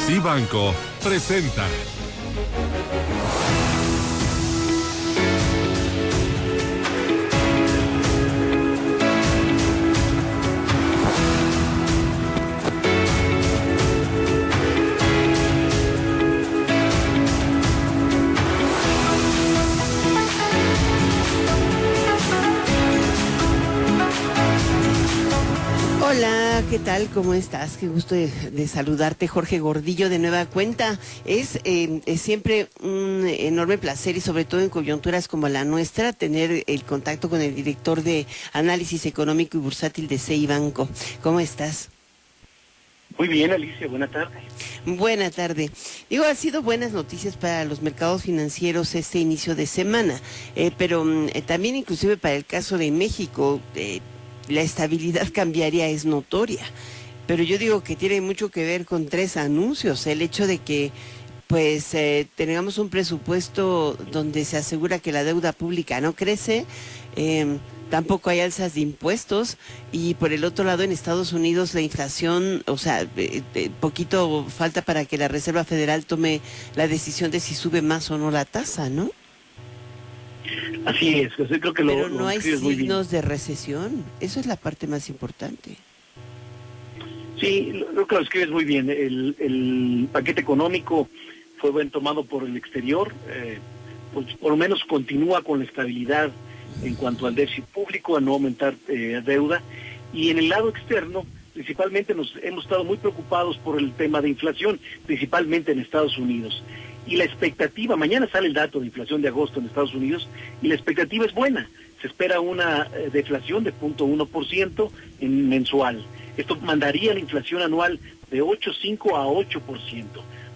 Cibanco presenta. Hola, ¿qué tal? ¿Cómo estás? Qué gusto de saludarte, Jorge Gordillo, de nueva cuenta. Es siempre un enorme placer y sobre todo en coyunturas como la nuestra, tener el contacto con el director de Análisis Económico y Bursátil de Cibanco. ¿Cómo estás? Muy bien, Alicia, buena tarde. Buena tarde. Digo, ha sido buenas noticias para los mercados financieros este inicio de semana, pero también inclusive para el caso de México, la estabilidad cambiaria es notoria. Pero yo digo que tiene mucho que ver con tres anuncios. El hecho de que pues tengamos un presupuesto donde se asegura que la deuda pública no crece, tampoco hay alzas de impuestos, y por el otro lado en Estados Unidos la inflación, o sea, poquito falta para que la Reserva Federal tome la decisión de si sube más o no la tasa, ¿no? Así es, yo creo que Pero lo no hay describes muy bien. signos de recesión. Eso es la parte más importante. Sí, creo que lo escribes muy bien. El paquete económico fue bien tomado por el exterior, pues por lo menos continúa con la estabilidad en cuanto al déficit público, a no aumentar deuda, y en el lado externo, principalmente hemos estado muy preocupados por el tema de inflación, principalmente en Estados Unidos. Y la expectativa, mañana sale el dato de inflación de agosto en Estados Unidos, y la expectativa es buena. Se espera una deflación de 0.1% mensual. Esto mandaría la inflación anual de 8.5 a 8%.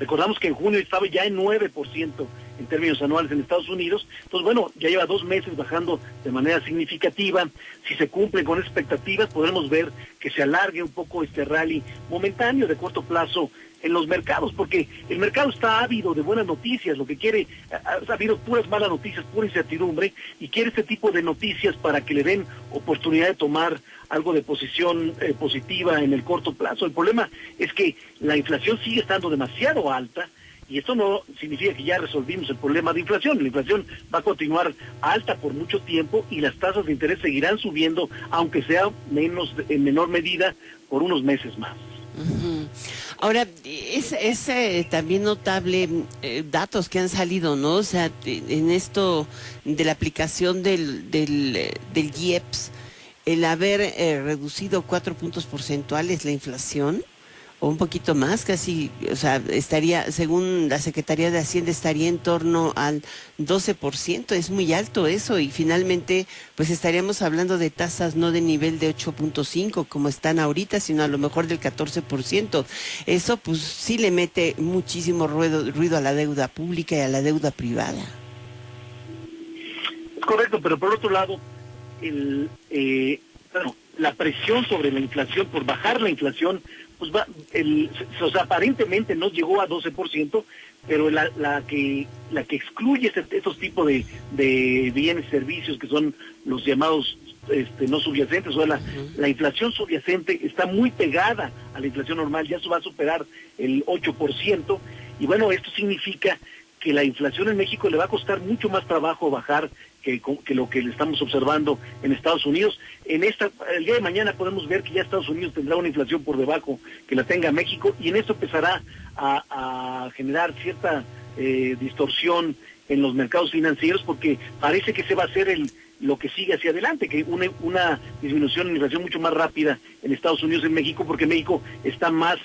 Recordamos que en junio estaba ya en 9% en términos anuales en Estados Unidos. Entonces, bueno, ya lleva 2 meses bajando de manera significativa. Si se cumplen con expectativas, podremos ver que se alargue un poco este rally momentáneo de corto plazo en los mercados, porque el mercado está ávido de buenas noticias. Lo que quiere, ha habido puras malas noticias, pura incertidumbre, y quiere este tipo de noticias para que le den oportunidad de tomar algo de posición positiva en el corto plazo. El problema es que la inflación sigue estando demasiado alta, y esto no significa que ya resolvimos el problema de inflación. La inflación va a continuar alta por mucho tiempo, y las tasas de interés seguirán subiendo, aunque sea en menor medida, por unos meses más. Uh-huh. Ahora, es también notable datos que han salido, ¿no? O sea, en esto de la aplicación del IEPS, el haber reducido 4 puntos porcentuales la inflación, o un poquito más, casi, o sea, estaría, según la Secretaría de Hacienda, estaría en torno al 12%, es muy alto eso, y finalmente, pues estaríamos hablando de tasas no de nivel de 8.5 como están ahorita, sino a lo mejor del 14%. Eso, pues, sí le mete muchísimo ruido a la deuda pública y a la deuda privada. Es correcto, pero por otro lado, la presión sobre la inflación, por bajar la inflación, pues o sea, aparentemente no llegó a 12%, pero la que excluye estos tipos de bienes y servicios, que son los llamados no subyacentes, o sea, la inflación subyacente está muy pegada a la inflación normal, ya va a superar el 8%, y bueno, esto significa que la inflación en México le va a costar mucho más trabajo bajar que lo que le estamos observando en Estados Unidos. El día de mañana podemos ver que ya Estados Unidos tendrá una inflación por debajo que la tenga México, y en esto empezará a generar cierta distorsión en los mercados financieros, porque parece que se va a hacer lo que sigue hacia adelante, que una disminución en inflación mucho más rápida en Estados Unidos en México, porque México está más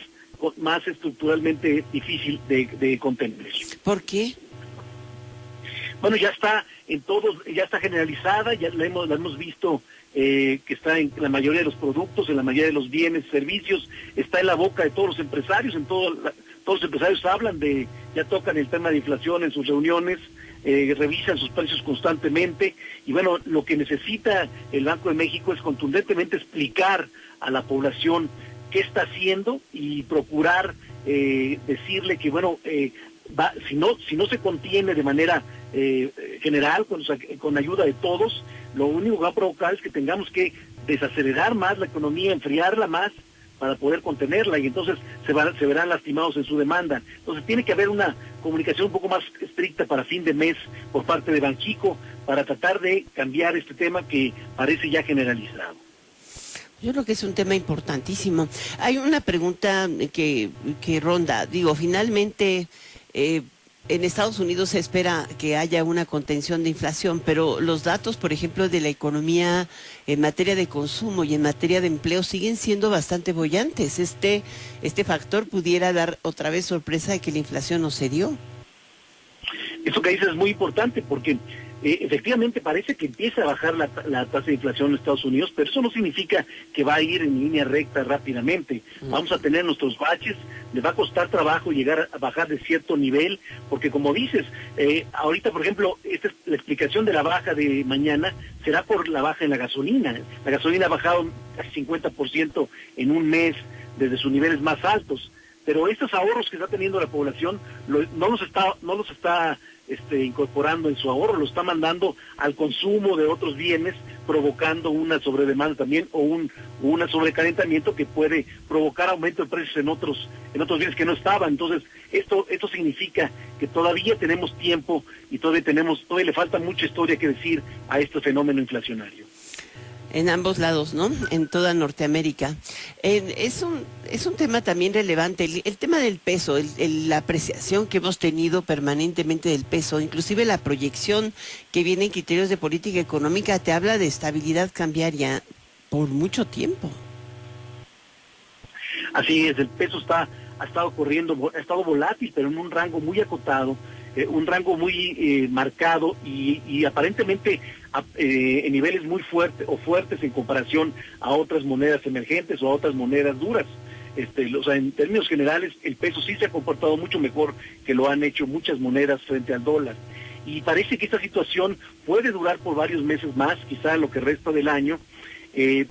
estructuralmente difícil de contener. ¿Por qué? Bueno, ya está ya está generalizada, ya la hemos visto que está en la mayoría de los productos, en la mayoría de los bienes, servicios, está en la boca de todos los empresarios, todos los empresarios ya tocan el tema de inflación en sus reuniones, revisan sus precios constantemente, y bueno, lo que necesita el Banco de México es contundentemente explicar a la población qué está haciendo, y procurar decirle que bueno, si no se contiene de manera general, con ayuda de todos, lo único que va a provocar es que tengamos que desacelerar más la economía, enfriarla más, para poder contenerla, y entonces se verán lastimados en su demanda. Entonces tiene que haber una comunicación un poco más estricta para fin de mes por parte de Banxico para tratar de cambiar este tema que parece ya generalizado. Yo creo que es un tema importantísimo. Hay una pregunta que ronda. Digo, finalmente en Estados Unidos se espera que haya una contención de inflación, pero los datos, por ejemplo, de la economía en materia de consumo y en materia de empleo siguen siendo bastante bollantes. Este factor pudiera dar otra vez sorpresa de que la inflación no se dio. Eso que dices es muy importante porque efectivamente parece que empieza a bajar la tasa de inflación en Estados Unidos, pero eso no significa que va a ir en línea recta rápidamente. Vamos a tener nuestros baches, le va a costar trabajo llegar a bajar de cierto nivel, porque como dices, ahorita por ejemplo, esta es la explicación de la baja de mañana, será por la baja en la gasolina. La gasolina ha bajado casi 50% en un mes desde sus niveles más altos, pero estos ahorros que está teniendo la población no los está incorporando en su ahorro, lo está mandando al consumo de otros bienes, provocando una sobredemanda también o un sobrecalentamiento que puede provocar aumento de precios en otros bienes que no estaban. Entonces, esto significa que todavía tenemos tiempo y todavía le falta mucha historia que decir a este fenómeno inflacionario. En ambos lados, ¿no? En toda Norteamérica. Es un tema también relevante, el tema del peso, la apreciación que hemos tenido permanentemente del peso, inclusive la proyección que viene en criterios de política económica, te habla de estabilidad cambiaria por mucho tiempo. Así es, el peso ha estado volátil, pero en un rango muy acotado, un rango muy marcado y aparentemente en niveles muy fuertes en comparación a otras monedas emergentes o a otras monedas duras. O sea, en términos generales, el peso sí se ha comportado mucho mejor que lo han hecho muchas monedas frente al dólar. Y parece que esta situación puede durar por varios meses más, quizá lo que resta del año,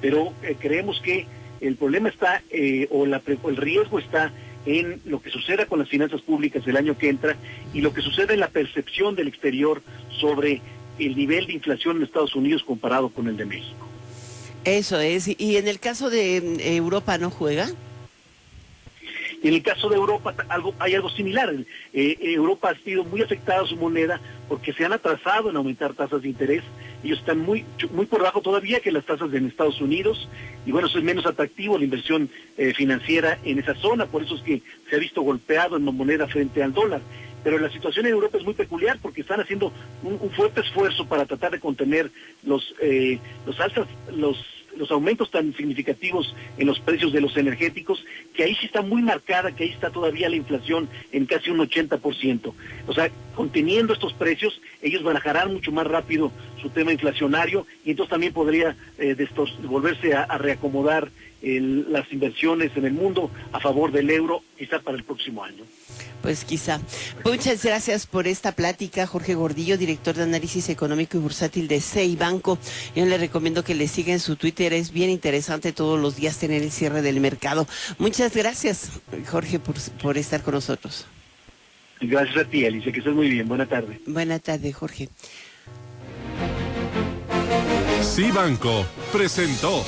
pero creemos que el problema está, el riesgo está en lo que suceda con las finanzas públicas el año que entra y lo que sucede en la percepción del exterior sobre el nivel de inflación en Estados Unidos comparado con el de México. Eso es. ¿Y en el caso de Europa no juega? En el caso de Europa hay algo similar. Europa ha sido muy afectada a su moneda porque se han atrasado en aumentar tasas de interés. Ellos están muy por debajo todavía que las tasas en Estados Unidos, y bueno, eso es menos atractivo la inversión financiera en esa zona, por eso es que se ha visto golpeado en la moneda frente al dólar. Pero la situación en Europa es muy peculiar porque están haciendo un fuerte esfuerzo para tratar de contener los aumentos tan significativos en los precios de los energéticos, que ahí sí está muy marcada, que ahí está todavía la inflación en casi un 80%. O sea, conteniendo estos precios, ellos barajarán mucho más rápido su tema inflacionario y entonces también podría volverse a reacomodar las inversiones en el mundo a favor del euro, quizá para el próximo año. Pues quizá. Muchas gracias por esta plática, Jorge Gordillo, director de análisis económico y bursátil de CI Banco. Yo le recomiendo que le siga en su Twitter, es bien interesante todos los días tener el cierre del mercado. Muchas gracias, Jorge, por estar con nosotros. Gracias a ti, Alicia, que estés muy bien. Buena tarde. Buena tarde, Jorge. CI Banco presentó